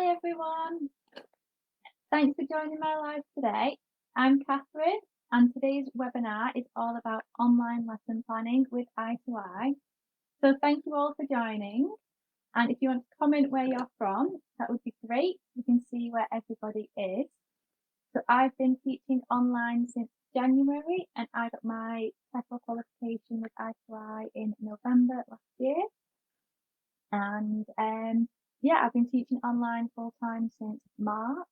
Hi everyone, thanks for joining my live today. I'm Catherine and today's webinar is all about online lesson planning with itoI. So thank you all for joining, and if you want to comment where you're from, that would be great. You can see where everybody is. So I've been teaching online since January and I got my TEFL qualification with itoI in November last year. And yeah, I've been teaching online full time since March.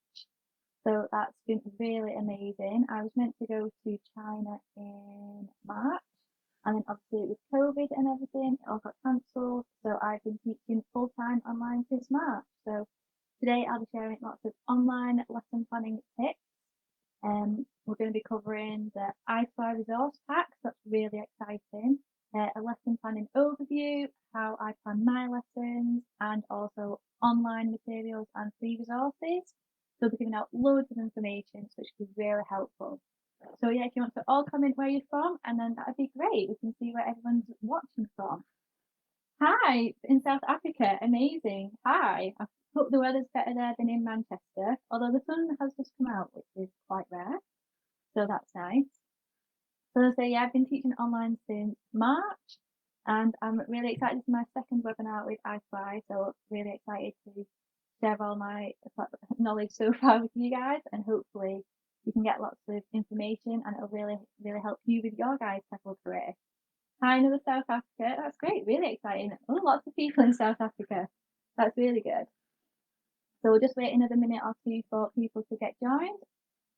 So that's been really amazing. I was meant to go to China in March, and then obviously with COVID and everything, it all got cancelled. So I've been teaching full time online since March. So today I'll be sharing lots of online lesson planning tips. We're going to be covering the itoI resource pack, so that's really exciting. A lesson planning overview, how I plan my lessons, and also online materials and free resources. So we're giving out loads of information, which should be really helpful. So yeah, if you want to all comment where you're from, and then that'd be great. We can see where everyone's watching from. Hi, in South Africa, amazing. Hi, I hope the weather's better there than in Manchester, although the sun has just come out, which is quite rare. So that's nice. So yeah, I've been teaching online since March, and I'm really excited for my second webinar with itoI. So really excited to share all my knowledge so far with you guys, and hopefully you can get lots of information, and it'll really help you with your guys' TEFL career. Hi, another South Africa. That's great. Really exciting. Oh, lots of people in South Africa. That's really good. So we'll just wait another minute or two for people to get joined,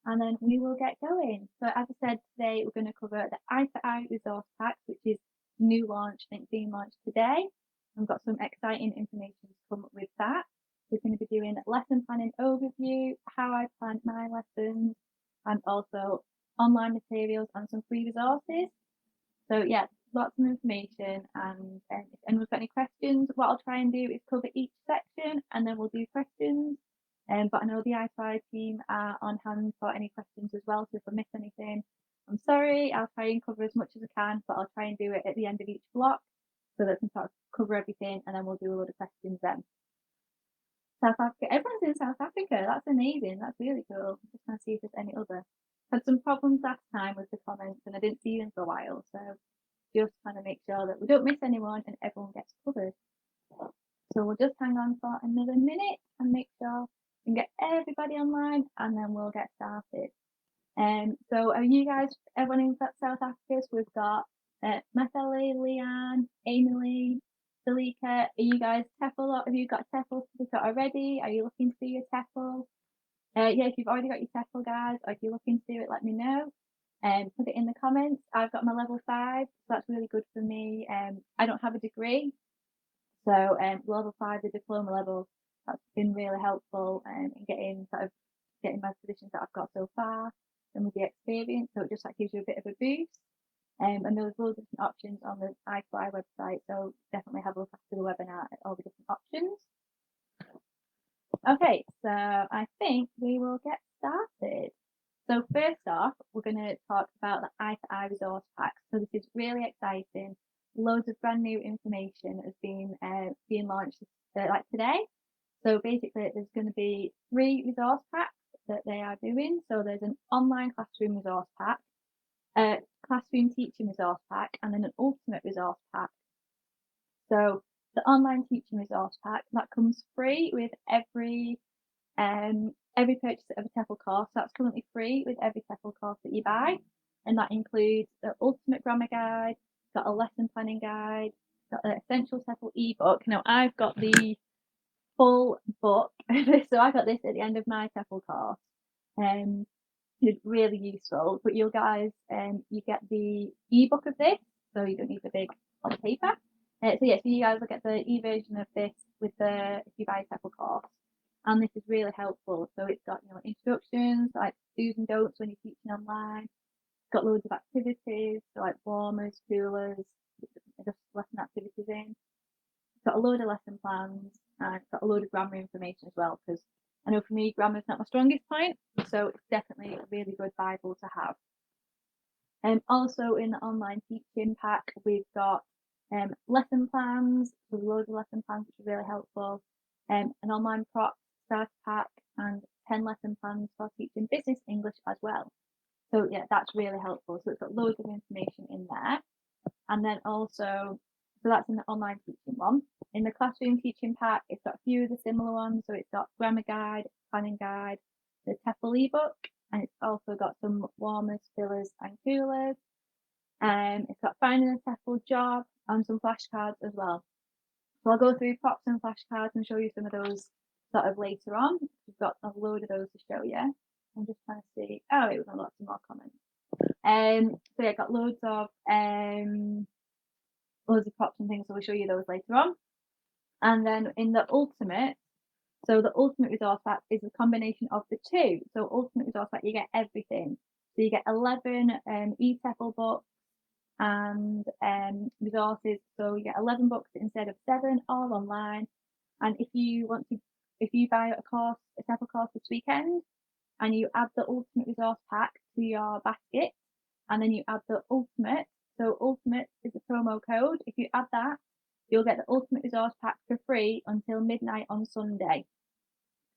and then we will get going. So as I said, today we're going to cover the itoI resource pack, which is new launch and it's being launched today. I've got some exciting information to come up with that. We're going to be doing lesson planning overview, how I plan my lessons, and also online materials and some free resources. So yeah, lots of information, and if anyone's got any questions, what I'll try and do is cover each section and then we'll do questions. But I know the itoI team are on hand for any questions as well, so if I miss anything, I'm sorry. I'll try and cover as much as I can, but I'll try and do it at the end of each block so that I can sort of cover everything, and then we'll do a load of questions then. South Africa, everyone's in South Africa. That's amazing. That's really cool. I'm just trying to see if there's any other. Had some problems last time with the comments, and I didn't see them for a while, so just trying to make sure that we don't miss anyone and everyone gets covered. So we'll just hang on for another minute and make sure we can get everybody online, and then we'll get started. So are you guys, everyone in South Africa? So we've got Mathele, Leanne, Emily, Salika. Are you guys TEFL? Have you got a TEFL certificate already? Are you looking to do your TEFL? Yeah, if you've already got your TEFL, guys, or if you're looking to do it, let me know. Put it in the comments. I've got my level 5, so that's really good for me. I don't have a degree, so level 5, the diploma level, that's been really helpful in getting my positions that I've got so far, and with the experience, so it just gives you a bit of a boost. And there's loads of different options on the itoI website, so definitely have a look after the webinar at all the different options. Okay, so I think we will get started. So first off, we're going to talk about the itoI resource pack. So this is really exciting. Loads of brand new information has been being launched today. So basically, there's going to be 3 resource packs that they are doing. So there's an online classroom resource pack, a classroom teaching resource pack, and then an ultimate resource pack. So the online teaching resource pack, that comes free with every purchase of a TEFL course. That's currently free with every TEFL course that you buy, and that includes the ultimate grammar guide, got a lesson planning guide, got the essential TEFL ebook. Now I've got the full book, so I got this at the end of my TEFL course. It's really useful, but you guys, you get the ebook of this, so you don't need the big paper. So you guys will get the e-version of this with if you buy a TEFL course, and this is really helpful. So it's got instructions like do's and don'ts when you're teaching online. It's got loads of activities, so like warmers, coolers, just lesson activities in. It's got a load of lesson plans, and it's got a load of grammar information as well, because I know for me grammar is not my strongest point, so it's definitely a really good Bible to have. And also in the online teaching pack, we've got lesson plans, so loads of lesson plans, which are really helpful, an online prop starter pack and 10 lesson plans for teaching business English as well. So yeah, that's really helpful. So it's got loads of information in there. And then also, so that's in the online teaching one. In the classroom teaching pack, it's got a few of the similar ones. So it's got grammar guide, planning guide, the TEFL ebook, and it's also got some warmers, fillers, and coolers. It's got finding a TEFL job and some flashcards as well. So I'll go through props and flashcards and show you some of those sort of later on. We've got a load of those to show you. I'm just trying to see. Oh, we've got lots of more comments. So yeah, got loads of props and things, so we'll show you those later on. And then in the ultimate, so the ultimate resource pack is a combination of the two. So ultimate resource pack, you get everything. So you get 11 eTEFL books and resources. So you get 11 books instead of 7, all online. And if you buy a TEFL course this weekend, and you add the ultimate resource pack to your basket, and then you add the ultimate. So ultimate is a promo code. If you add that, you'll get the ultimate resource pack for free until midnight on Sunday.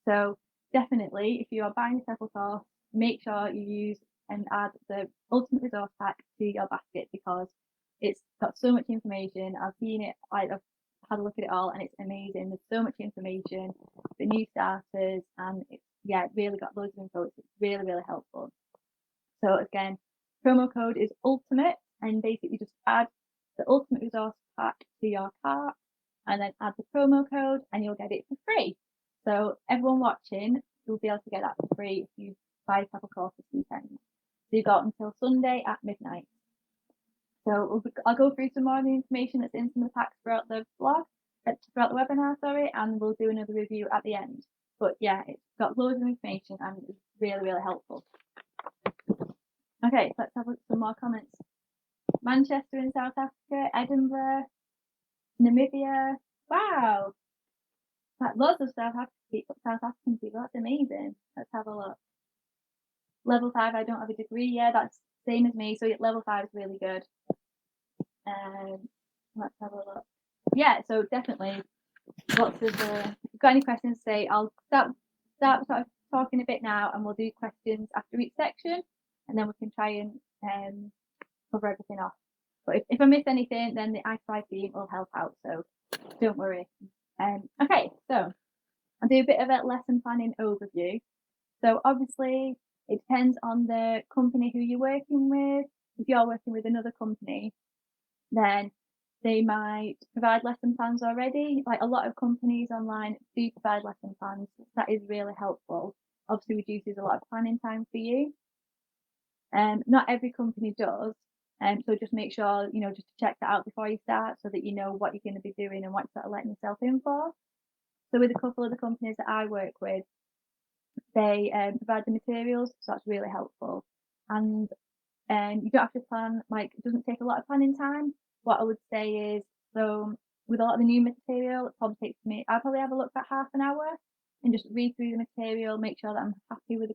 So definitely, if you are buying a TEFL course, make sure you use and add the ultimate resource pack to your basket, because it's got so much information. I've seen it, I've had a look at it all, and it's amazing. There's so much information for new starters, and it's really got loads of info. It's really, really helpful. So again, promo code is ultimate, and basically just add the ultimate resource pack to your cart, and then add the promo code, and you'll get it for free. So everyone watching, you'll be able to get that for free if you buy a TEFL course this weekend. So you've got until Sunday at midnight. So I'll go through some more of the information that's in some of the packs throughout the webinar, and we'll do another review at the end. But yeah, it's got loads of information and it's really, really helpful. Okay, let's have some more comments. Manchester in South Africa, Edinburgh, Namibia. Wow, lots of South African people. That's amazing. Let's have a look. Level 5, I don't have a degree. Yeah, that's same as me. So level 5 is really good. Let's have a look. Yeah, so definitely lots of. If you've got any questions, say I'll start sort of talking a bit now, and we'll do questions after each section, and then we can try and cover everything off. But if I miss anything, then the itoiTEFL team will help out, so don't worry. Okay, so I'll do a bit of a lesson planning overview. So obviously it depends on the company who you're working with. If you're working with another company, then they might provide lesson plans already. Like a lot of companies online do provide lesson plans. That is really helpful. Obviously reduces a lot of planning time for you. Not every company does. So just make sure, just to check that out before you start, so that you know what you're going to be doing and what you're sort of letting yourself in for. So with a couple of the companies that I work with, they provide the materials, so that's really helpful. And you don't have to plan, like it doesn't take a lot of planning time. What I would say is, so with a lot of the new material, it probably takes me, I'll probably have a look for half an hour and just read through the material, make sure that I'm happy with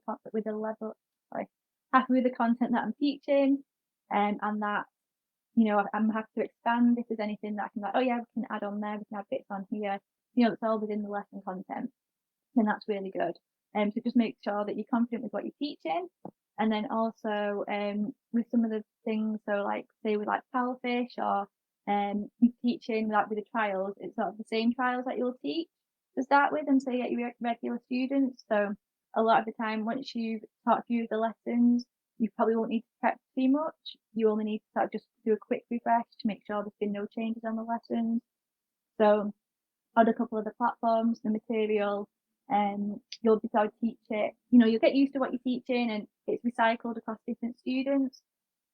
happy with the content that I'm teaching, and that, I'm happy to expand if there's anything that I can, like, oh yeah, we can add on there, we can add bits on here, it's all within the lesson content, and that's really good. So just make sure that you're confident with what you're teaching. And then also with some of the things, so like say with like Powerfish or teaching like with the trials, it's sort of the same trials that you'll teach to start with and so you get your regular students. So a lot of the time, once you've taught a few of the lessons, you probably won't need to prep too much. You only need to sort of just do a quick refresh to make sure there's been no changes on the lessons. So on a couple of the platforms, the material, you'll be able to teach it, you'll get used to what you're teaching, and it's recycled across different students,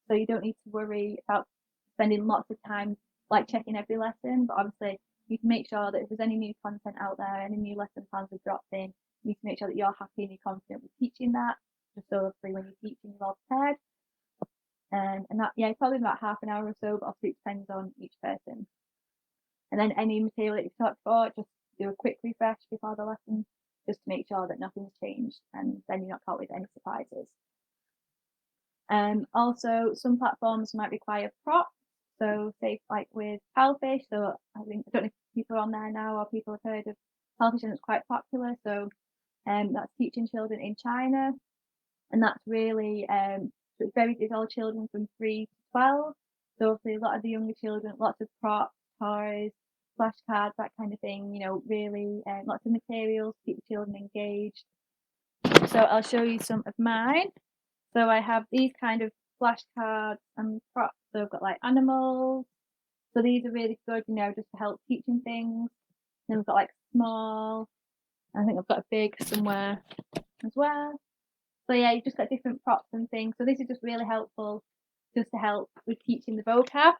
so you don't need to worry about spending lots of time like checking every lesson. But obviously you can make sure that if there's any new content out there, any new lesson plans are dropped in, you need to make sure that you're happy and you're confident with teaching that, just so hopefully when you're teaching you're all prepared. And that, probably about half an hour or so, but obviously it depends on each person. And then any material that you've talked about, just do a quick refresh before the lesson, just to make sure that nothing's changed, and then you're not caught with any surprises. Also, some platforms might require props. So say like with Powerfish, so I don't know if people are on there now or people have heard of Powerfish, and it's quite popular. So That's teaching children in China, and that's really so it's all children from 3 to 12. So obviously a lot of the younger children, lots of props, toys, flashcards, that kind of thing. Really lots of materials to keep the children engaged. So I'll show you some of mine. So I have these kind of flashcards and props. So I've got like animals. So these are really good, just to help teaching things. Then we've got like small. I think I've got a big somewhere as well. So yeah, you've just got different props and things. So this is just really helpful just to help with teaching the vocab.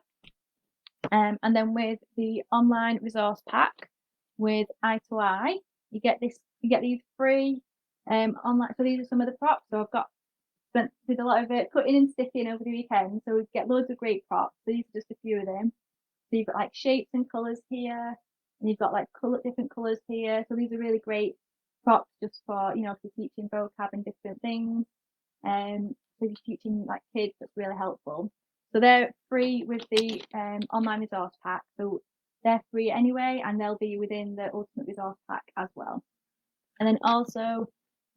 And then with the online resource pack with itoI, you get these free online. So these are some of the props. So I've did a lot of it cutting and sticking over the weekend. So we get loads of great props. So these are just a few of them. So you've got like shapes and colours here, and you've got like different colours here. So these are really great props just for for teaching vocab and different things. So if you're teaching like kids, that's really helpful. So they're free with the online resource pack. So they're free anyway, and they'll be within the Ultimate Resource Pack as well. And then also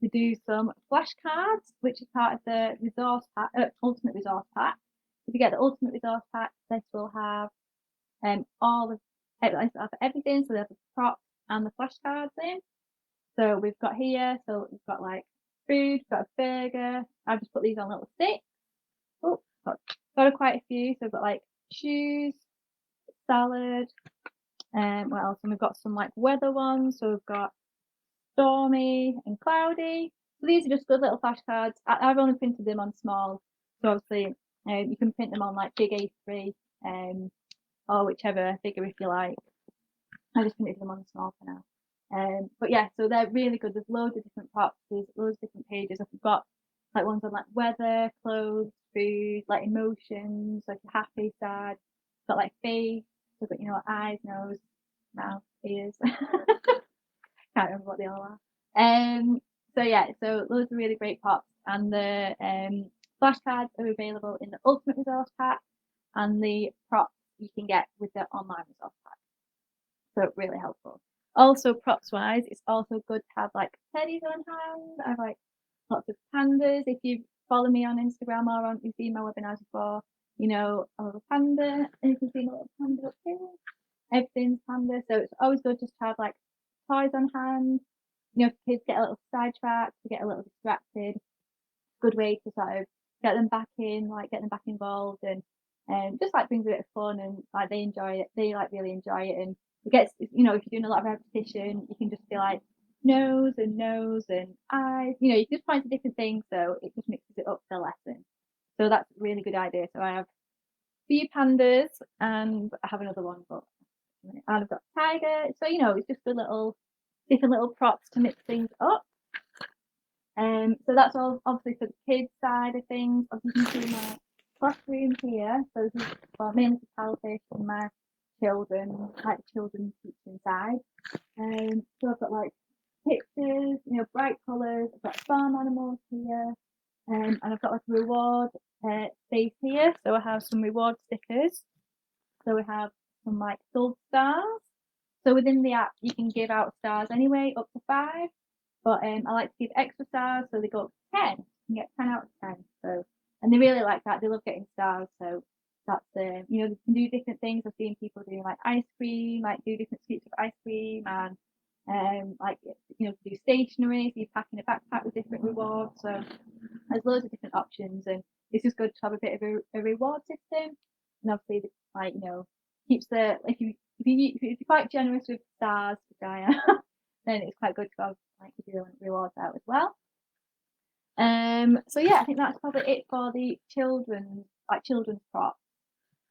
to do some flashcards, which is part of the Ultimate Resource Pack. If you get the Ultimate Resource Pack, this will have all of everything. So there's the props and the flashcards in. So we've got here, so we've got like food, we've got a burger. I've just put these on little sticks. Oh, got quite a few. So we've got like shoes, salad, what else? And we've got some like weather ones. So we've got stormy and cloudy. So these are just good little flashcards. I've only printed them on small. So obviously you can print them on like big A3 or whichever figure if you like. I just printed them on small for now. But yeah, so they're really good. There's loads of different props. There's loads of different pages. I've got like ones on like weather, clothes, food, like emotions, like happy, sad. Got like face. So I've got eyes, nose, mouth, ears. Can't remember what they all are. So yeah, so loads of really great props, and the flashcards are available in the Ultimate Resource Pack, and the props you can get with the online resource pack. So really helpful. Also, props wise, it's also good to have like teddies on hand. I have like lots of pandas. If you follow me on Instagram or you've seen my webinars before, a little panda, and you can see a little panda up here. Everything's panda, so it's always good just to have like toys on hand. If kids get a little sidetracked, to get a little distracted, good way to sort of get them back in, like get them back involved, and just like brings a bit of fun, and like they enjoy it. They like really enjoy it, and it gets if you're doing a lot of repetition, you can just be like nose and eyes. You just point to different things, so it just mixes it up for the lesson. So that's a really good idea. So I have a few pandas, and I have another one, but and I've got tiger. So it's just different little props to mix things up. So that's all obviously for the kids side of things. As you can see my classroom here. So this is mainly for my children, like children's teaching side. So I've got like pictures, bright colours. I've got farm animals here, and I've got like a reward space here. So I have some reward stickers. So we have some like gold stars. So within the app, you can give out stars anyway, up to 5. But I like to give extra stars, so they go up to 10. You can get 10 out of 10. So, and they really like that. They love getting stars. So that's they can do different things. I've seen people doing like ice cream, like do different scoops of ice cream, and like do stationery. So you're packing a backpack with different rewards. So there's loads of different options, and it's just good to have a bit of a reward system. And obviously, like keeps the if you're quite generous with stars, which I am, then it's quite good to have like your rewards out as well. So yeah, I think that's probably it for the children's props.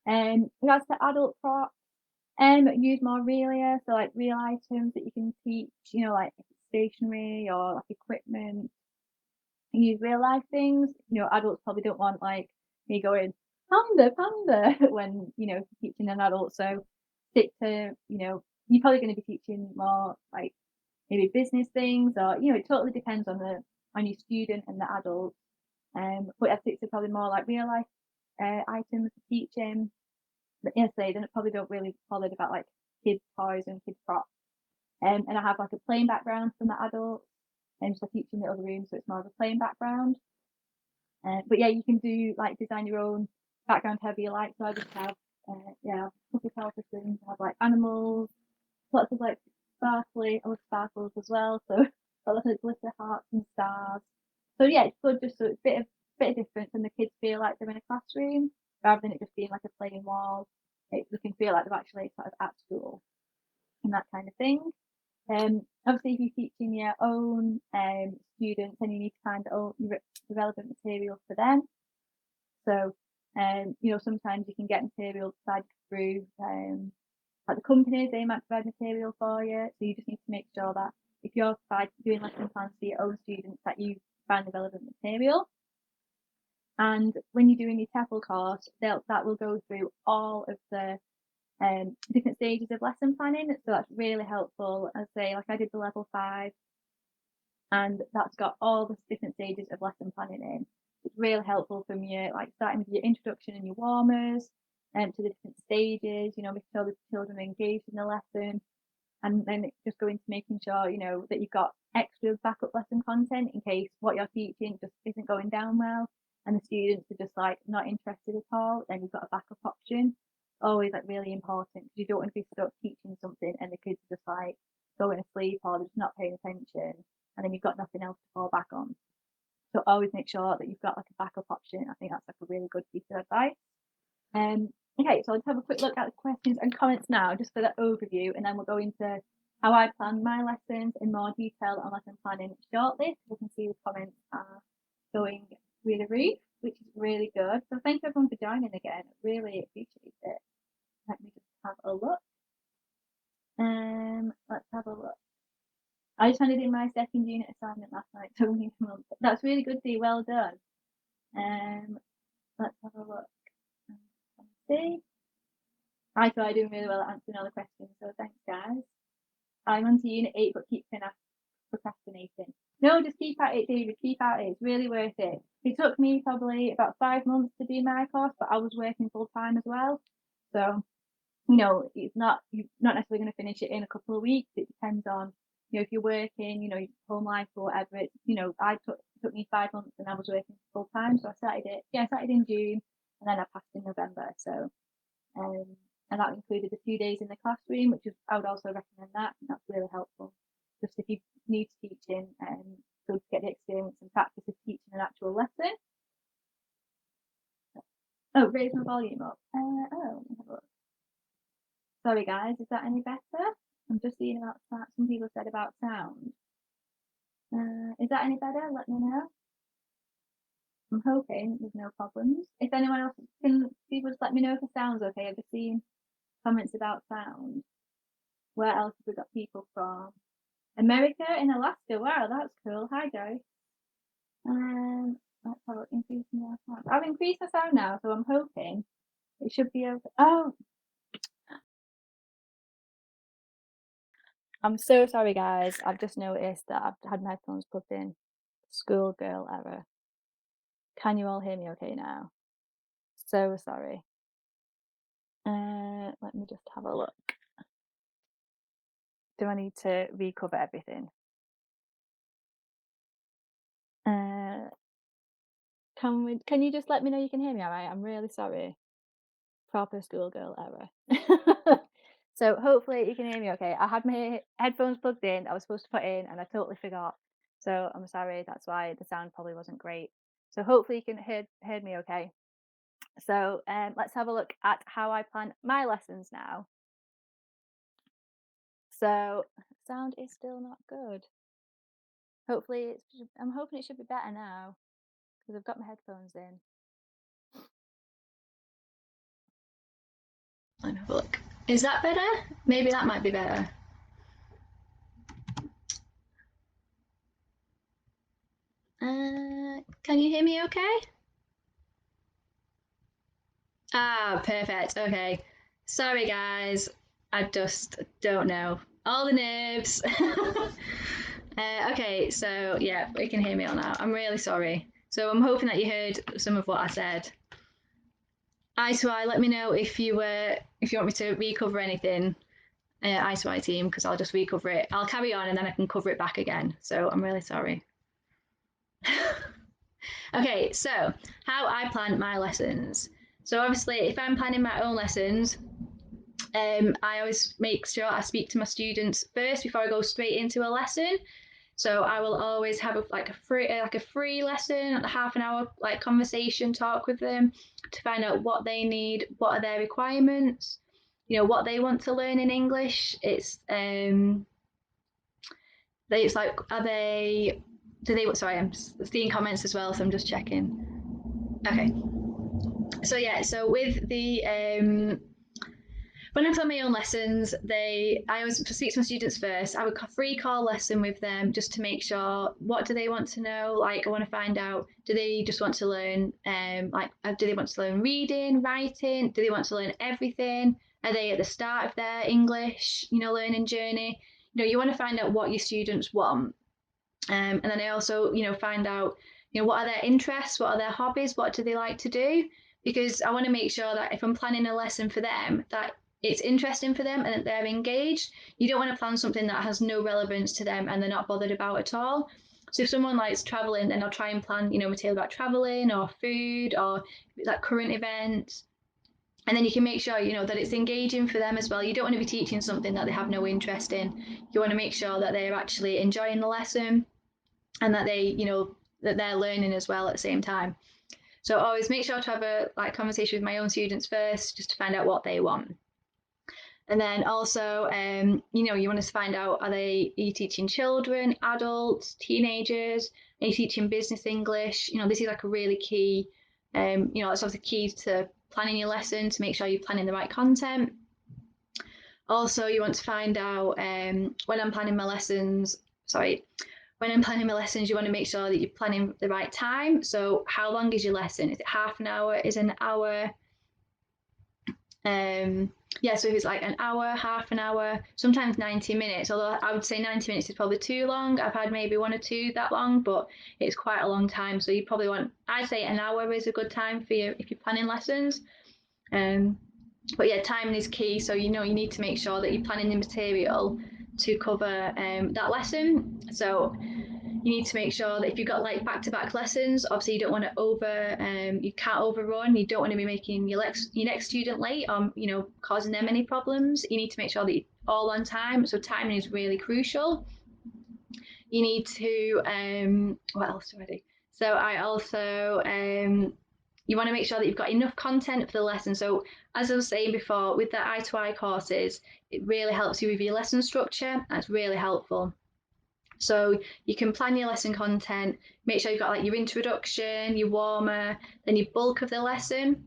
Regards to adult props, use more realia, so like real items that you can teach, like stationery or like equipment. Use real life things. Adults probably don't want like me going panda when if you're teaching an adult. So stick to you're probably going to be teaching more like maybe business things, or it totally depends on your student and the adult. But I think it's probably more like real life items to teach him. But yes, they probably don't really bother about like kids toys and kids props. And I have like a plain background from the adult. and just teaching the other room, so it's more of a playing background. But yeah, you can do like design your own background however you like. So I just have a couple of powerful things. I have like animals, lots of like sparkly, I love sparkles as well. So lots of glitter hearts and stars. So yeah, it's good just so it's a bit of difference, and the kids feel like they're in a classroom rather than it just being like a plain wall. You can feel like they're actually sort of at school and that kind of thing. Obviously, if you're teaching your own students, then you need to find the relevant material for them. So, sometimes you can get material provided through like the companies, they might provide material for you. So you just need to make sure that if you're doing lesson plans for your own students, that you find the relevant material. And when you're doing your TEFL course, that will go through all of the different stages of lesson planning. So that's really helpful. As I say, like I did the level 5, and that's got all the different stages of lesson planning in. It's really helpful from your starting with your introduction and your warmers, to the different stages. Make sure the children are engaged in the lesson, and then just go into making sure that you've got extra backup lesson content in case what you're teaching just isn't going down well, and the students are just like not interested at all. Then you've got a backup option. Always like really important, because you don't want to be stuck teaching something and the kids are just like going asleep or they're just not paying attention, and then you've got nothing else to fall back on. So always make sure that you've got like a backup option. I think that's like a really good piece of advice. Okay, so let's have a quick look at the questions and comments now, just for that overview, and then we'll go into how I plan my lessons in more detail on lesson planning shortly. So we can see the comments are going through the roof, which is really good. So thank you everyone for joining again. Really appreciate it. Let me just have a look. Let's have a look. I just handed in my second unit assignment last night, so we need a month. That's really good, Dee. Well done. Let's have a look. Let's see. I thought I doing really well at answering all the questions, so thanks, guys. I'm on to unit 8, but keep procrastinating. No, just keep at it, David. Keep at it. It's really worth it. It took me probably about 5 months to do my course, but I was working full time as well. So, you're not necessarily going to finish it in a couple of weeks. It depends on, if you're working, your home life or whatever. It took me 5 months, and I was working full time. So I started in June, and then I passed in November. So, and that included a few days in the classroom, which I would also recommend that. That's really helpful. Just if you need teaching, so to get the experience and practice of teaching an actual lesson. Oh, raise my volume up. Let me have a look. Sorry guys, is that any better? I'm just seeing about that. Some people said about sound. Is that any better? Let me know. I'm hoping there's no problems. If anyone else people just let me know if the sound's okay. I've just seen comments about sound. Where else have we got people from? America and Alaska. Wow, that's cool. Hi, Joe. Let's have a look. Increasing our sound. I've increased the sound now, so I'm hoping it should be okay. Oh, I'm so sorry, guys. I've just noticed that I've had my headphones plugged in. Schoolgirl error. Can you all hear me okay now? So sorry. Let me just have a look. Do I need to recover everything? Can you just let me know you can hear me all right? I'm really sorry. Proper schoolgirl error. So hopefully you can hear me okay. I had my headphones plugged in, I was supposed to put in, and I totally forgot. So I'm sorry, that's why the sound probably wasn't great. So hopefully you can hear me okay. So let's have a look at how I plan my lessons now. So sound is still not good. Hopefully I'm hoping it should be better now, because I've got my headphones in. Let me have a look. Is that better? Maybe that might be better. Can you hear me okay? Ah, perfect. Okay. Sorry, guys. I just don't know. All the nerves. Okay, so yeah, we can hear me all now. I'm really sorry. So I'm hoping that you heard some of what I said. Eye to eye, let me know if you want me to recover anything. I2I team because I'll just recover it. I'll carry on and then I can cover it back again. So I'm really sorry. Okay, so how I plan my lessons. So obviously, if I'm planning my own lessons, I always make sure I speak to my students first before I go straight into a lesson. So I will always have a free lesson, a half an hour like conversation talk with them to find out what they need, what are their requirements, what they want to learn in English. It's like are they do they sorry I'm seeing comments as well, so I'm just checking. Okay, so yeah, so with the when I plan my own lessons, I always speak to my students first. I have a free call lesson with them just to make sure what do they want to know. Like I want to find out, do they just want to learn, do they want to learn reading, writing? Do they want to learn everything? Are they at the start of their English, learning journey? You want to find out what your students want, and then I also, find out, what are their interests, what are their hobbies, what do they like to do? Because I want to make sure that if I'm planning a lesson for them, that it's interesting for them and that they're engaged. You don't want to plan something that has no relevance to them and they're not bothered about at all. So if someone likes traveling, then I'll try and plan, material about traveling or food or like current events. And then you can make sure, that it's engaging for them as well. You don't want to be teaching something that they have no interest in. You want to make sure that they're actually enjoying the lesson and that that they're learning as well at the same time. So I always make sure to have a conversation with my own students first, just to find out what they want. And then also, you want to find out, are you teaching children, adults, teenagers? Are you teaching business English? This is like a really key, it's obviously key to planning your lesson to make sure you're planning the right content. Also, you want to find out when I'm planning my lessons, you want to make sure that you're planning the right time. So how long is your lesson? Is it half an hour? Is it an hour? So if it's like an hour, half an hour, sometimes 90 minutes, although I would say 90 minutes is probably too long. I've had maybe one or two that long, but it's quite a long time. So you probably I'd say an hour is a good time for you if you're planning lessons. But yeah, timing is key. So, you need to make sure that you're planning the material to cover that lesson. So you need to make sure that if you've got like back-to-back lessons, obviously you don't want to you can't overrun. You don't want to be making your next student late or causing them any problems. You need to make sure that you're all on time. So timing is really crucial. You need to what else do I do? So I also you want to make sure that you've got enough content for the lesson. So as I was saying before, with the I2I courses, it really helps you with your lesson structure. That's really helpful. So you can plan your lesson content, make sure you've got like your introduction, your warmer, then your bulk of the lesson.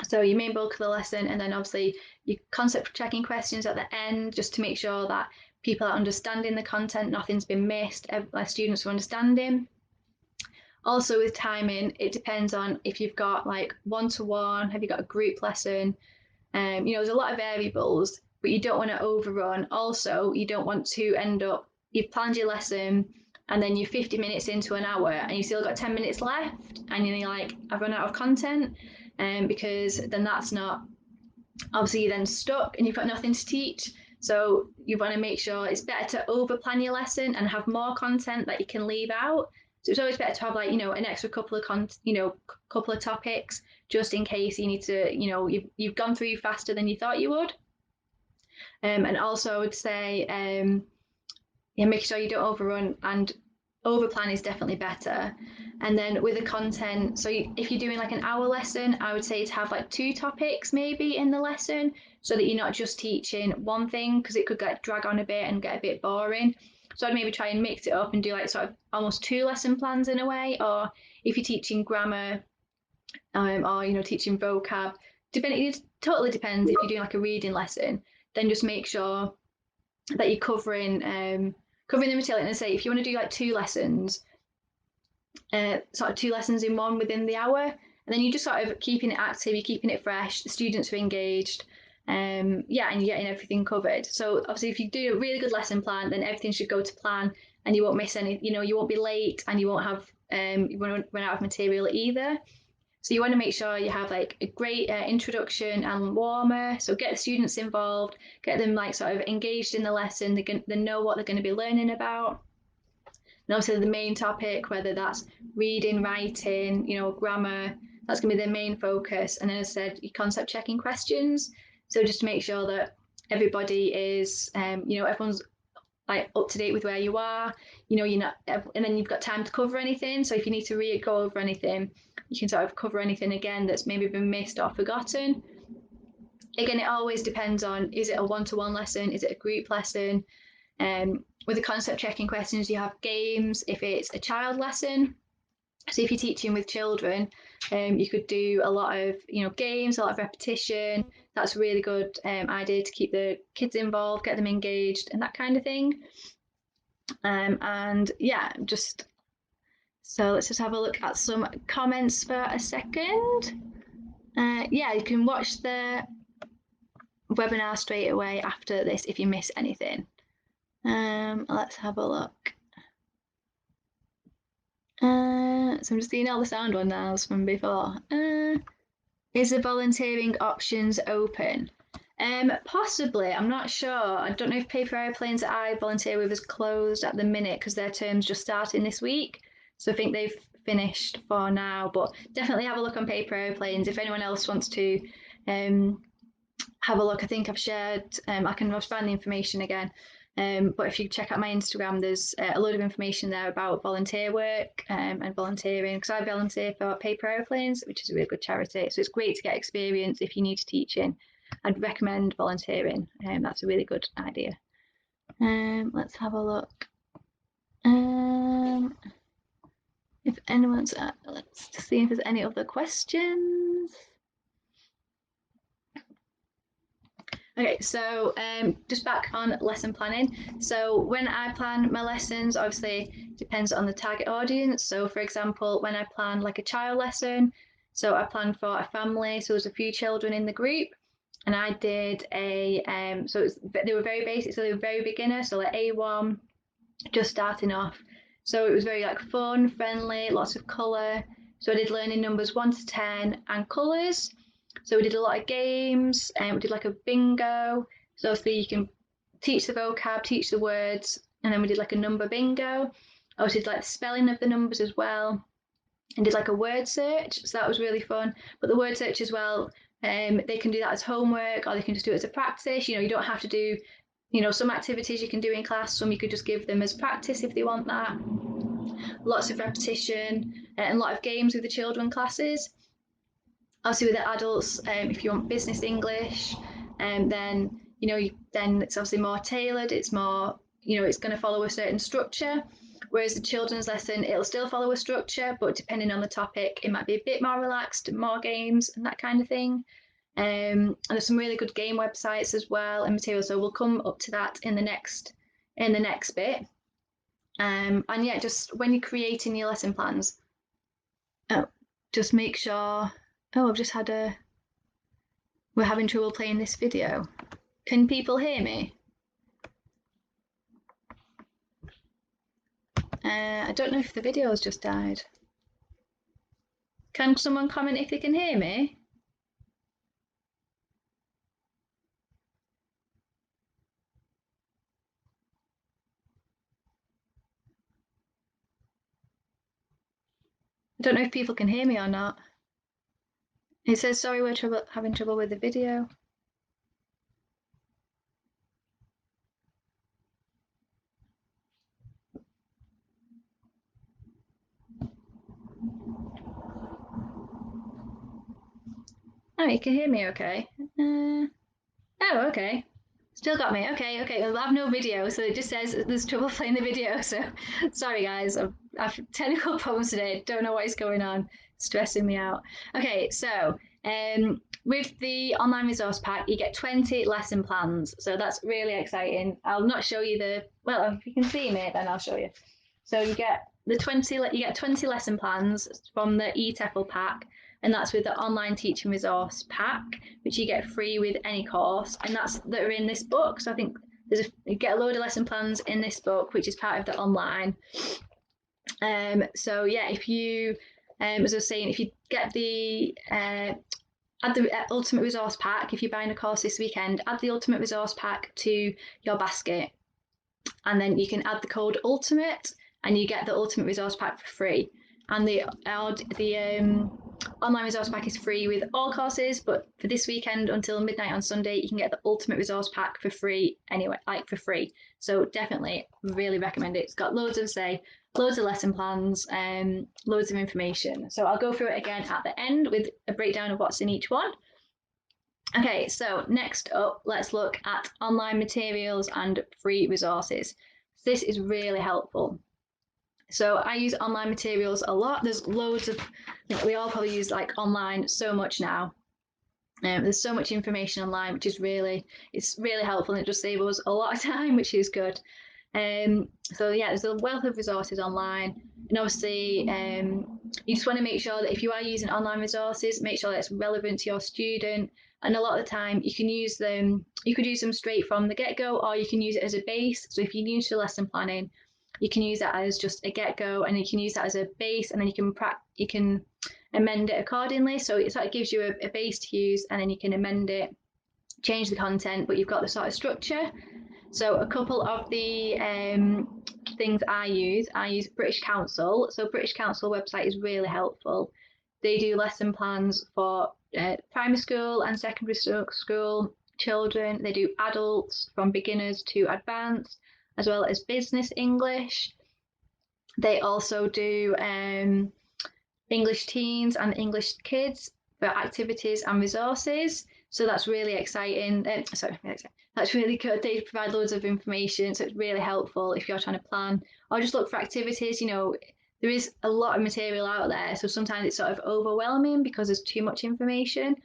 So your main bulk of the lesson, and then obviously your concept checking questions at the end, just to make sure that people are understanding the content, nothing's been missed, students are understanding. Also with timing, it depends on if you've got like one-to-one, have you got a group lesson? There's a lot of variables, but you don't want to overrun. Also, you don't want to end up, you've planned your lesson and then you're 50 minutes into an hour and you still got 10 minutes left and you're like, I've run out of content. Because then that's not, obviously you're then stuck and you've got nothing to teach. So you want to make sure it's better to over plan your lesson and have more content that you can leave out. So it's always better to have an extra couple of topics just in case you need to, you've gone through faster than you thought you would. And also I would say, make sure you don't overrun, and overplan is definitely better. And then with the content, so if you're doing like an hour lesson, I would say to have like 2 topics maybe in the lesson so that you're not just teaching one thing, because it could drag on a bit and get a bit boring. So I'd maybe try and mix it up and do like sort of almost 2 lesson plans in a way. Or if you're teaching grammar or teaching vocab, it totally depends. If you're doing like a reading lesson, then just make sure that you're covering the material. And say if you want to do like 2 lessons, sort of 2 lessons in one within the hour, and then you're just sort of keeping it active, you're keeping it fresh, the students are engaged, and you're getting everything covered. So obviously if you do a really good lesson plan, then everything should go to plan and you won't miss any, you won't be late and you won't have you won't run out of material either. So you want to make sure you have like a great introduction and warmer. So get the students involved, get them like sort of engaged in the lesson. They know what they're going to be learning about. And obviously the main topic, whether that's reading, writing, grammar, that's going to be their main focus. And then as I said, your concept checking questions. So just to make sure that everybody is, everyone's like up to date with where you are, you're not, and then you've got time to cover anything. So if you need to go over anything, you can sort of cover anything again that's maybe been missed or forgotten. Again, it always depends on, is it a one-to-one lesson? Is it a group lesson? With the concept checking questions, you have games if it's a child lesson. So if you're teaching with children, you could do a lot of games, a lot of repetition. That's a really good idea to keep the kids involved, get them engaged, and that kind of thing. And yeah, so let's just have a look at some comments for a second. Yeah, you can watch the webinar straight away after this if you miss anything. Let's have a look. So I'm just seeing all the sound one now from before. Is the volunteering options open? Possibly, I'm not sure. I don't know if Paper Airplanes that I volunteer with is closed at the minute because their term's just starting this week. So I think they've finished for now, but definitely have a look on Paper Airplanes. If anyone else wants to have a look, I think I've shared, I can find the information again. But if you check out my Instagram, there's a load of information there about volunteer work and volunteering, because I volunteer for Paper Airplanes, which is a really good charity. So it's great to get experience if you need teaching. I'd recommend volunteering. That's a really good idea. Let's have a look. If anyone's, let's see if there's any other questions. Okay, so just back on lesson planning. So when I plan my lessons, obviously depends on the target audience. So for example, when I plan like a child lesson, so I planned for a family, so there's a few children in the group, and I did they were very basic, so they were very beginner, so like A1, just starting off. So it was very like fun, friendly, lots of colour. So I did learning numbers 1 to 10 and colours. So we did a lot of games and we did like a bingo. So obviously you can teach the vocab, teach the words, and then we did like a number bingo. I also did like the spelling of the numbers as well, and did like a word search. So that was really fun. But the word search as well, they can do that as homework or they can just do it as a practice. You don't have to do, some activities you can do in class, some you could just give them as practice if they want that. Lots of repetition and a lot of games with the children classes. Obviously with the adults, if you want business English, then then it's obviously more tailored. It's more, it's going to follow a certain structure. Whereas the children's lesson, it'll still follow a structure, but depending on the topic, it might be a bit more relaxed, more games and that kind of thing. And there's some really good game websites as well and materials. So we'll come up to that in the next bit. And yeah, just when you're creating your lesson plans, just make sure. Oh, we're having trouble playing this video. Can people hear me? I don't know if the video has just died. Can someone comment if they can hear me? I don't know if people can hear me or not. It says, sorry, we're having trouble with the video. Oh, you can hear me okay. Oh, okay. Still got me. Okay. Well, I have no video, so it just says there's trouble playing the video. So sorry, guys. I've technical problems today. Don't know what is going on. It's stressing me out. Okay, so with the online resource pack, you get 20 lesson plans. So that's really exciting. I'll not show you well, if you can see me, then I'll show you. So you get 20 lesson plans from the eTEFL pack, and that's with the online teaching resource pack, which you get free with any course, and that are in this book. So I think you get a load of lesson plans in this book, which is part of the online. So yeah, if you As I was saying, if you get the add the Ultimate Resource Pack, if you're buying a course this weekend, add the Ultimate Resource Pack to your basket, and then you can add the code ULTIMATE, and you get the Ultimate Resource Pack for free. And the online resource pack is free with all courses, but for this weekend until midnight on Sunday, you can get the Ultimate Resource Pack for free anyway, like for free. So definitely really recommend it. It's got loads of lesson plans, loads of information. So I'll go through it again at the end with a breakdown of what's in each one. Okay, so next up, let's look at online materials and free resources. This is really helpful. So I use online materials a lot. There's loads of, we all probably use like online so much now. There's so much information online, which is it's really helpful, and it does save us a lot of time, which is good. So yeah, there's a wealth of resources online, and obviously you just want to make sure that if you are using online resources, make sure that it's relevant to your student. And a lot of the time you can use them, you could use them straight from the get-go, or you can use it as a base. So if you're new to lesson planning, you can use that as just a get-go, and you can use that as a base, and then you can amend it accordingly. So it sort of gives you a base to use, and then you can amend it, change the content, but you've got the sort of structure. So a couple of the things I use British Council. So British Council website is really helpful. They do lesson plans for primary school and secondary school children. They do adults from beginners to advanced, as well as business English. They also do English teens and English kids for activities and resources. So that's really exciting. That's really good. They provide loads of information, so it's really helpful if you're trying to plan or just look for activities. There is a lot of material out there, so sometimes it's sort of overwhelming because there's too much information.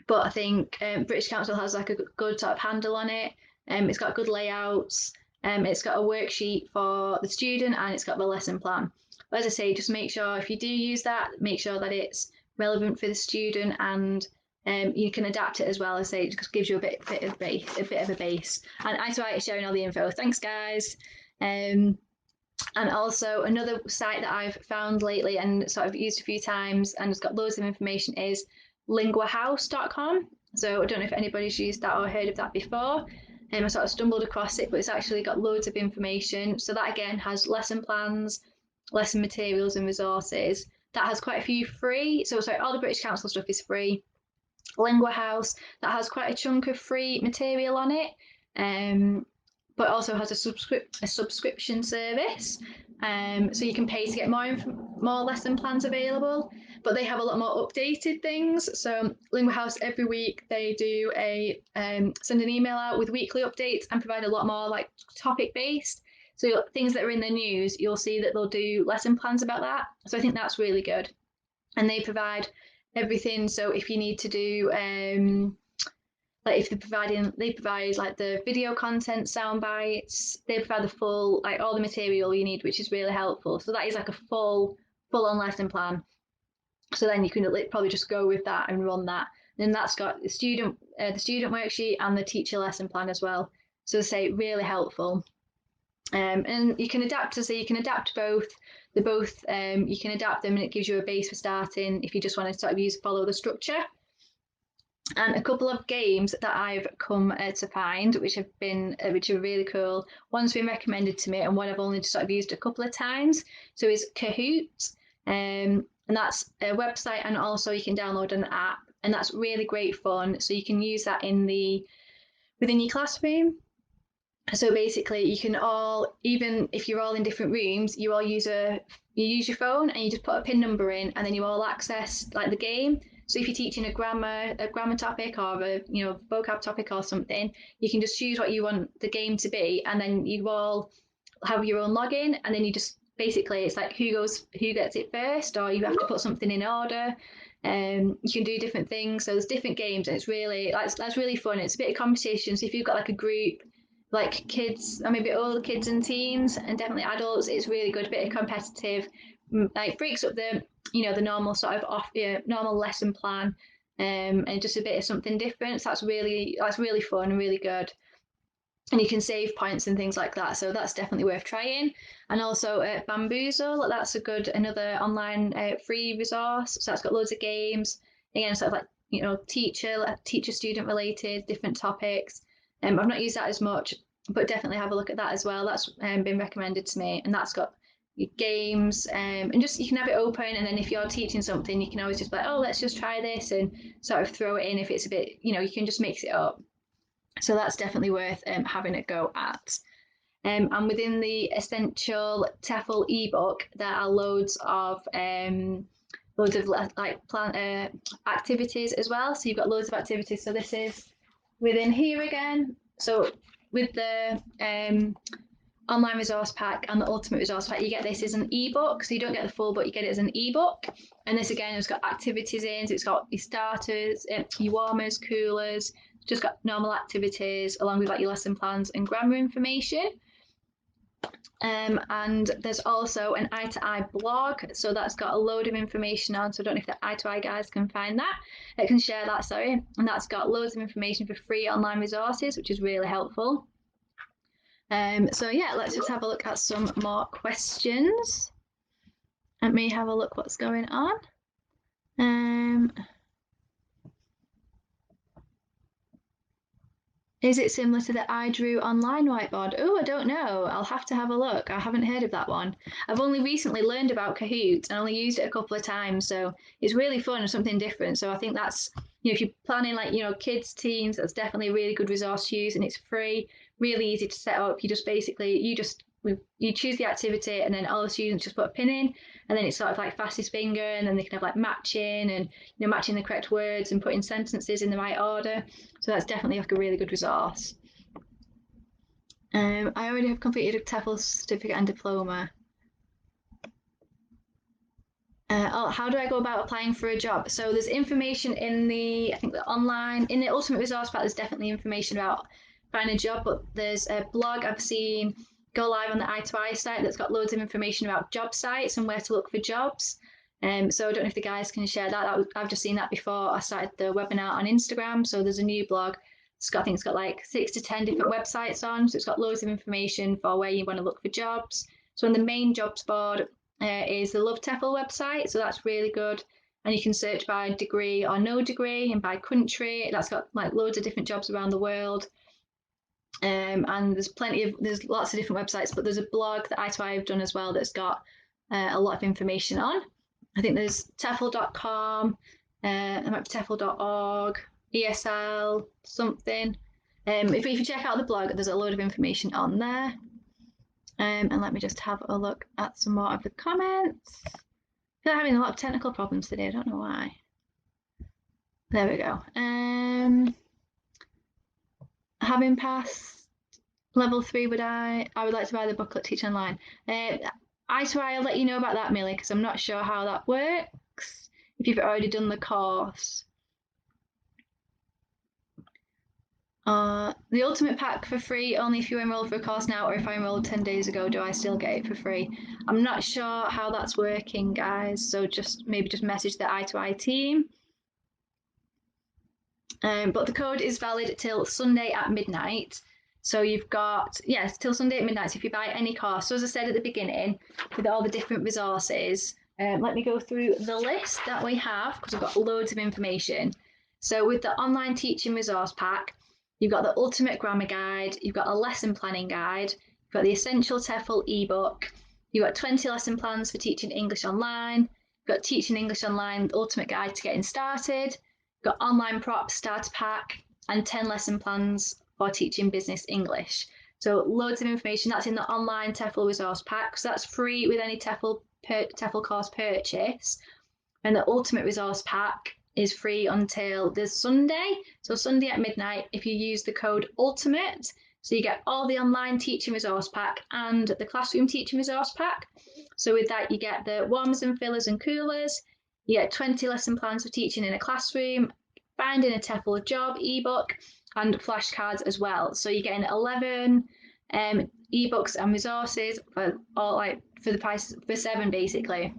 But I think British Council has like a good sort of handle on it. It's got good layouts. It's got a worksheet for the student, and it's got the lesson plan. But as I say, just make sure if you do use that, make sure that it's relevant for the student, and you can adapt it as well. As I say, it just gives you a bit of a base. And itoiTEFL is sharing all the info. Thanks, guys. And also another site that I've found lately and sort of used a few times and it's got loads of information is linguahouse.com. So I don't know if anybody's used that or heard of that before. I sort of stumbled across it, but it's actually got loads of information. So that again has lesson plans, lesson materials and resources. That has quite a few free. So sorry, all the British Council stuff is free. Lingua House, that has quite a chunk of free material on it. But also has a subscription service, so you can pay to get more lesson plans available. But they have a lot more updated things. So Lingua House every week they do send an email out with weekly updates and provide a lot more like topic based. So things that are in the news, you'll see that they'll do lesson plans about that. So I think that's really good, and they provide everything. So if you need to do like if they provide like the video content, sound bites, they provide the full, like all the material you need, which is really helpful. So that is like a full on lesson plan. So then you can probably just go with that and run that. And then that's got the student worksheet and the teacher lesson plan as well. So to say, really helpful. And you can adapt you can adapt both. You can adapt them, and it gives you a base for starting if you just want to sort of follow the structure. And a couple of games that I've come to find, which are really cool. One's been recommended to me, and one I've only just sort of used a couple of times. So is Kahoot, and that's a website, and also you can download an app, and that's really great fun. So you can use that within your classroom. So basically, you can all, even if you're all in different rooms, you use your phone, and you just put a PIN number in, and then you all access like the game. So if you're teaching a grammar topic or a vocab topic or something, you can just choose what you want the game to be, and then you all have your own login, and then you just basically it's like who gets it first, or you have to put something in order. You can do different things. So there's different games, and it's really that's really fun. It's a bit of competition. So if you've got like a group, like kids, or maybe older kids and teens, and definitely adults, it's really good. A bit of competitive, like breaks up the normal sort of normal lesson plan, and just a bit of something different. So that's really fun and really good. and you can save points and things like that. So that's definitely worth trying. And also Bamboozle, that's another online free resource. So that's got loads of games. Again, sort of like, you know, teacher student related, different topics. I've not used that as much, but definitely have a look at that as well. That's been recommended to me, and that's got games, and just you can have it open, and then if you're teaching something, you can always just be like, oh, let's just try this, and sort of throw it in if it's a bit, you know, you can just mix it up. So that's definitely worth having a go at. And within the essential TEFL ebook, there are loads of like plan activities as well. So you've got loads of activities. So this is within here again. So with the online resource pack and the ultimate resource pack, you get this as an ebook. So you don't get the full, but you get it as an ebook. And this again has got activities in. So it's got your starters, your warmers, coolers. Just got normal activities along with like your lesson plans and grammar information. And there's also an itoI blog, so that's got a load of information on. So I don't know if the itoI guys can find that. It can share that, sorry. And that's got loads of information for free online resources, which is really helpful. So yeah, let's just have a look at some more questions. Let me have a look what's going on. Is it similar to the I Drew online whiteboard? Oh, I don't know. I'll have to have a look. I haven't heard of that one. I've only recently learned about Kahoot and only used it a couple of times, so it's really fun and something different. So I think that's, you know, if you're planning like, you know, kids, teens, that's definitely a really good resource to use, and it's free, really easy to set up. You just basically, you choose the activity, and then all the students just put a pin in, and then it's sort of like fastest finger, and then they can have like matching and, you know, matching the correct words and putting sentences in the right order. So that's definitely like a really good resource. I already have completed a TEFL certificate and diploma. How do I go about applying for a job? So there's information in the, I think the online, in the Ultimate Resource Pack, there's definitely information about finding a job, but there's a blog I've seen go live on the itoI site that's got loads of information about job sites and where to look for jobs. So I don't know if the guys can share that. I've just seen that before I started the webinar on Instagram. So there's a new blog. I think it's got like 6 to 10 different websites on. So it's got loads of information for where you want to look for jobs. So on the main jobs board is the Love TEFL website. So that's really good. And you can search by degree or no degree and by country. That's got like loads of different jobs around the world. And there's lots of different websites, but there's a blog that itoI have done as well that's got a lot of information on. I think there's TEFL.com, there might be TEFL.org, ESL, something. If you check out the blog, there's a load of information on there. And let me just have a look at some more of the comments. I feel like I'm having a lot of technical problems today, I don't know why. There we go. Having passed level 3, I would like to buy the booklet Teach Online. itoI, I'll let you know about that, Millie, because I'm not sure how that works, if you've already done the course. The ultimate pack for free only if you enroll for a course now, or if I enrolled 10 days ago, do I still get it for free? I'm not sure how that's working, guys, so maybe just message the itoI team. But the code is valid till Sunday at midnight. So you've got, yes, till Sunday at midnight. So if you buy any course, so as I said at the beginning, with all the different resources, let me go through the list that we have, because we've got loads of information. So with the online teaching resource pack, you've got the ultimate grammar guide, you've got a lesson planning guide, you've got the essential TEFL ebook, you've got 20 lesson plans for teaching English online, you've got teaching English online, the ultimate guide to getting started, you've got online props starter pack, and 10 lesson plans for teaching business English. So loads of information. That's in the online TEFL resource pack. So that's free with any TEFL course purchase. And the ultimate resource pack is free until this Sunday. So Sunday at midnight, if you use the code ULTIMATE, so you get all the online teaching resource pack and the classroom teaching resource pack. So with that, you get the warmers and fillers and coolers. You get 20 lesson plans for teaching in a classroom, finding a TEFL job ebook, and flashcards as well. So you're getting 11 ebooks and resources for the price for 7 basically.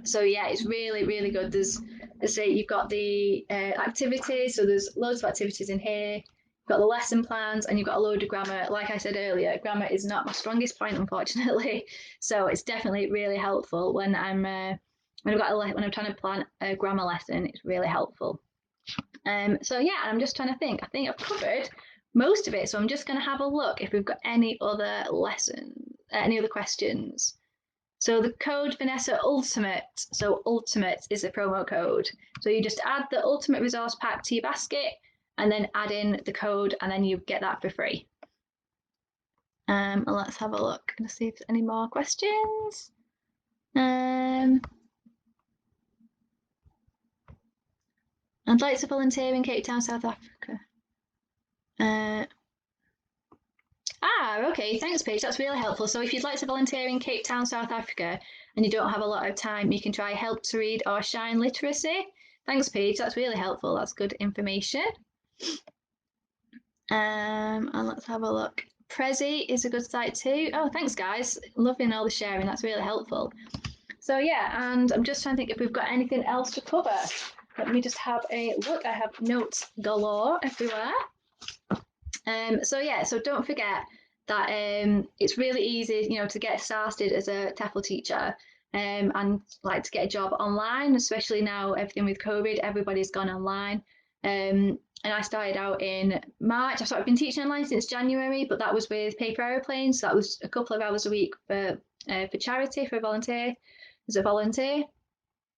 So yeah, it's really, really good. You've got the activities, so there's loads of activities in here. got the lesson plans, and you've got a load of grammar. Like I said earlier, grammar is not my strongest point, unfortunately. So it's definitely really helpful when when I'm trying to plan a grammar lesson. It's really helpful. So yeah, I'm just trying to think. I think I've covered most of it. So I'm just going to have a look if we've got any other lessons, any other questions. So the code Vanessa Ultimate. So Ultimate is a promo code. So you just add the Ultimate Resource Pack to your basket and then add in the code and then you get that for free. Let's have a look and see if there's any more questions. I'd like to volunteer in Cape Town, South Africa. Okay, thanks, Paige. That's really helpful. So if you'd like to volunteer in Cape Town, South Africa, and you don't have a lot of time, you can try Help to Read or Shine Literacy. Thanks, Paige. That's really helpful. That's good information. And let's have a look. Prezi is a good site too. Oh, thanks, guys. Loving all the sharing. That's really helpful. So yeah, and I'm just trying to think if we've got anything else to cover. Let me just have a look. I have notes galore everywhere. So don't forget that it's really easy, to get started as a TEFL teacher and like to get a job online, especially now everything with COVID, everybody's gone online. And I started out in March. I've been teaching online since January, but that was with paper aeroplanes. So that was a couple of hours a week for charity, for a volunteer, as a volunteer.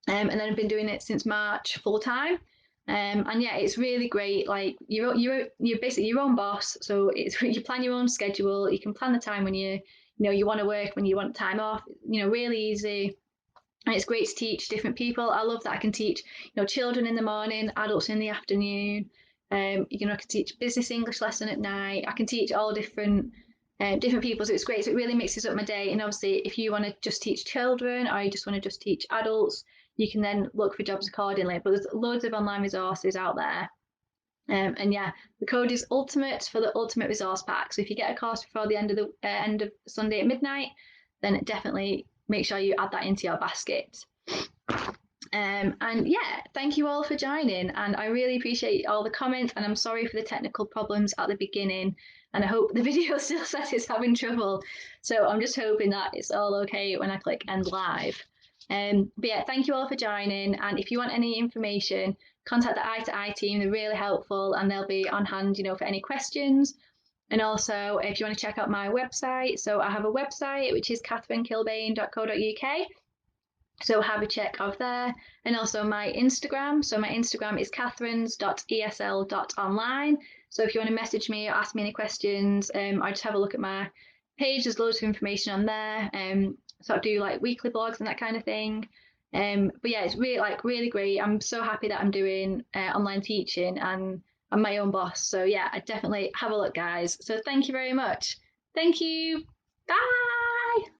And then I've been doing it since March full time. And yeah, it's really great. Like you're basically your own boss, so it's you plan your own schedule. You can plan the time when you want to work, when you want time off. Really easy, and it's great to teach different people. I love that I can teach children in the morning, adults in the afternoon. I can teach business English lesson at night. I can teach all different people, so it's great. So it really mixes up my day. And obviously, if you want to just teach children or you just want to just teach adults, you can then look for jobs accordingly. But there's loads of online resources out there. And yeah, the code is Ultimate for the Ultimate Resource Pack. So if you get a course before the end of Sunday at midnight, then definitely make sure you add that into your basket. And yeah, thank you all for joining. And I really appreciate all the comments. And I'm sorry for the technical problems at the beginning. And I hope the video still says it's having trouble. So I'm just hoping that it's all okay when I click end live. But yeah, thank you all for joining. And if you want any information, contact the itoI team. They're really helpful and they'll be on hand, for any questions. And also, if you want to check out my website, so I have a website which is catherinekilbane.co.uk. So have a check of there. And also my Instagram. So my Instagram is catherines.esl.online. So if you want to message me or ask me any questions, I just have a look at my page. There's loads of information on there. So I do like weekly blogs and that kind of thing. But yeah, it's really great. I'm so happy that I'm doing online teaching and I'm my own boss. So yeah, I definitely have a look, guys. So thank you very much. Thank you. Bye.